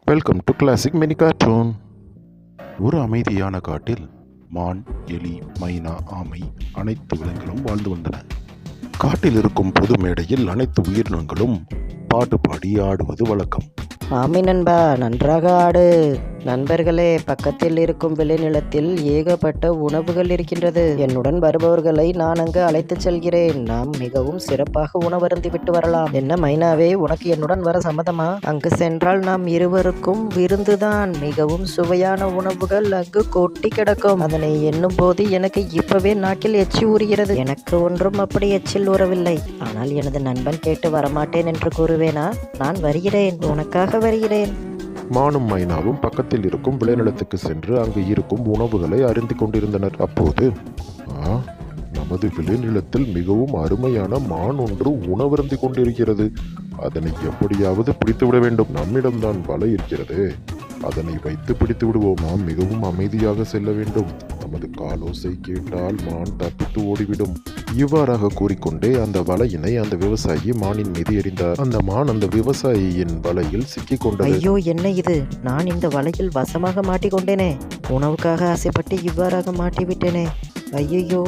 Welcome to classic mini cartoon. ஒரு அமைதியான காட்டில் மான், எலி, மைனா, ஆமை அனைத்து விலங்குகளும் வாழ்ந்து வந்தன. காட்டில் இருக்கும் பொது மேடையில் அனைத்து உயிரினங்களும் பாட்டு பாடி ஆடுவது வழக்கம். ஆமை நண்பா, நன்றாக ஆடு. நண்பர்களே, பக்கத்தில் இருக்கும் விளைநிலத்தில் ஏகப்பட்ட உணவுகள் இருக்கின்றது. என்னுடன் வருபவர்களை நான் அங்கு அழைத்துச் செல்கிறேன். நாம் மிகவும் சிறப்பாக உணவருந்தி விட்டு வரலாம். என்ன மைனாவே, உனக்கு என்னுடன் வர சம்மதமா? அங்கு சென்றால் நாம் இருவருக்கும் விருந்துதான். மிகவும் சுவையான உணவுகள் அங்கு கொட்டி கிடக்கும். அதனை எண்ணும் போது எனக்கு இப்பவே நாக்கில் எச்சி ஊறுகிறது. எனக்கு ஒன்றும் அப்படி எச்சில் ஊறவில்லை. ஆனால் எனது நண்பன் கேட்டு வரமாட்டேன் என்று கூறுவேனா? நான் வருகிறேன், உனக்காக வருகிறேன். மானும் மைனாவும் பக்கத்தில் இருக்கும் விளைநிலத்துக்கு சென்று அங்கு இருக்கும் உணவுகளை அருந்திக் கொண்டிருந்தனர். அப்போது நமது விளைநிலத்தில் மிகவும் அருமையான மான் ஒன்று உணவருந்திக் கொண்டிருக்கிறது. அதனை எப்படியாவது பிடித்துவிட வேண்டும். நம்மிடம்தான் வலை இருக்கிறது, அதனை வைத்து பிடித்து விடுவோம். நாம் மிகவும் அமைதியாக செல்ல வேண்டும். நமது காலோசை கேட்டால் மான் தப்பித்து ஓடிவிடும். இவ்வாறாக கூறிக்கொண்டே அந்த வலையினை அந்த விவசாயி மானின் மீது எறிந்தார். அந்த மான் அந்த விவசாயியின் வலையில் சிக்கிக் கொண்டது. ஐயோ, என்ன இது? நான் இந்த வலையில் வசமாக மாட்டிக்கொண்டேனே. உணவுக்காக ஆசைப்பட்டு இவ்வாறாக மாட்டிவிட்டேனே. ஐயோ,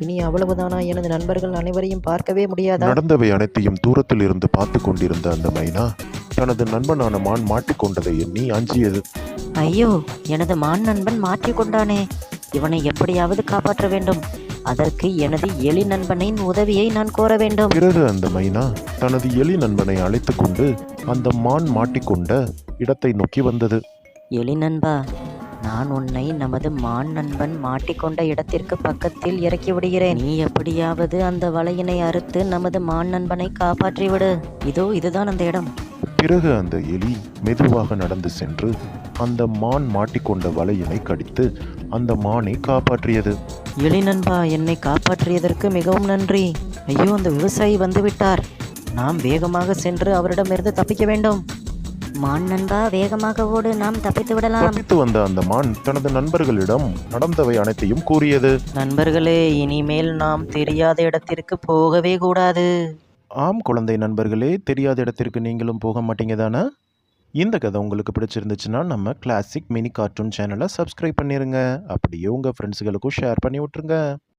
இனி அவ்வளவுதானா? எனது நண்பர்கள் அனைவரையும் பார்க்கவே முடியாதா? நடந்தவை அனைத்தையும் தூரத்தில் இருந்து பார்த்து கொண்டிருந்த அந்த மைனா தனது நண்பனான மான் மாட்டிக்கொண்டதை எண்ணி அஞ்சியது. ஐயோ, எனது மான் நண்பன் மாட்டிக்கொண்டானே. இவனை எப்படியாவது காப்பாற்ற வேண்டும். அதற்கு எனது எலி நண்பனின் உதவியை நான் கோர வேண்டும். பிறகு அந்த மைனா தனது எலி நண்பனை அழைத்து கொண்டு அந்த மான் மாட்டிக்கொண்ட இடத்தை நோக்கி வந்தது. எலி நண்பா, நான் உன்னை நமது மான் நண்பன் மாட்டிக்கொண்ட இடத்திற்கு பக்கத்தில் இறக்கி விடுகிறேன். நீ எப்படியாவது அந்த வலையினை அறுத்து நமது மான் நண்பனை காப்பாற்றிவிடு. இதுதான் அந்த இடம். பிறகு அந்த எலி மெதுவாக நடந்து சென்று அந்த மான் மாட்டிக்கொண்ட வலையினை கடித்து அந்த மானை காப்பாற்றியது. எலி நண்பா, என்னை காப்பாற்றியதற்கு மிகவும் நன்றி. ஐயோ, அந்த விவசாயி வந்து விட்டார். நாம் வேகமாக சென்று அவரிடமிருந்து தப்பிக்க வேண்டும். மான் நண்பா, வேகமாக ஓடு, நாம் தப்பித்து விடலாம். தப்பித்து வந்த அந்த மான் தனது நண்பர்களிடம் நடந்தவை அனைத்தையும் கூறியது. நண்பர்களே, இனிமேல் நாம் தெரியாத இடத்திற்கு போகவே கூடாது. ஆம் குழந்தை நண்பர்களே, தெரியாத இடத்திற்கு நீங்களும் போக மாட்டீங்க தானே? இந்த கதை உங்களுக்கு பிடிச்சிருந்துச்சுன்னா நம்ம கிளாசிக் மினி கார்ட்டூன் சேனலை சப்ஸ்கிரைப் பண்ணிடுங்க. அப்படியே உங்கள் ஃப்ரெண்ட்ஸுகளுக்கும் ஷேர் பண்ணி விட்ருங்க.